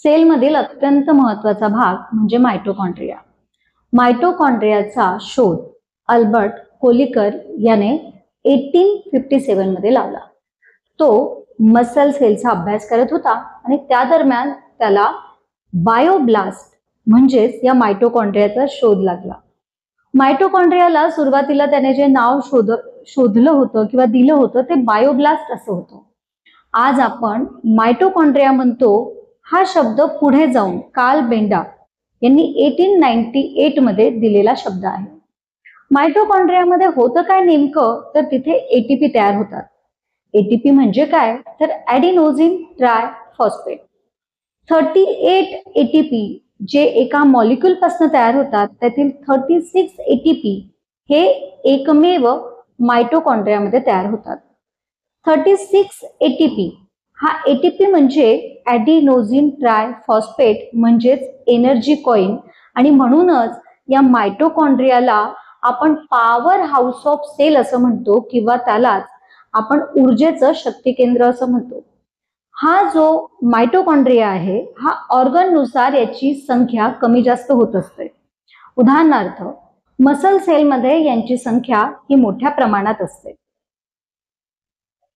सेलमधील अत्यंत महत्त्वाचा भाग म्हणजे मायटोकॉन्ड्रिया. मायटोकॉन्ड्रियाचा शोध अल्बर्ट कोलिकर याने 1857 मध्ये लावला. तो मसल सेलचा अभ्यास करत होता आणि त्या दरम्यान त्याला बायोब्लास्ट म्हणजेच या मायटोकॉन्ड्रियाचा शोध लागला. मायटोकॉन्ड्रियाला सुरुवातीला त्याने जे नाव शोधलं होतं किंवा दिलं होतं ते बायोब्लास्ट असं होतं. आज आपण मायटोकॉन्ड्रिया म्हणतो. हा शब्द पुढे जाऊन कार्ल बेंडा यांनी 1898 मध्ये दिलेला शब्द आहे. मायटोकॉन्ड्रियामध्ये होतं काय नेमकं, तर तिथे एटीपी तयार होतात. एटीपी म्हणजे काय, तर ॲडिनोसिन ट्रायफॉस्फेट. 38 एटीपी जे एका मॉलिक्यूल पासून तयार होतात, त्यातील 36 एटीपी हे एकमेव मायटोकॉन्ड्रियामध्ये तयार होतात. 36 एटीपी हा एटीपी म्हणजे ॲडिनोसिन ट्रायफॉस्फेट म्हणजेच एनर्जी कॉइन, आणि म्हणूनच या मायटोकॉन्ड्रियाला आपण पॉवर हाऊस ऑफ सेल असं म्हणतो किंवा त्यालाच आपण ऊर्जेचं शक्ती केंद्र असं म्हणतो. हा जो मायटोकॉन्ड्रिया आहे हा ऑर्गन नुसार याची संख्या कमी जास्त होत असते. उदाहरणार्थ मसल सेलमध्ये यांची संख्या ही मोठ्या प्रमाणात असते.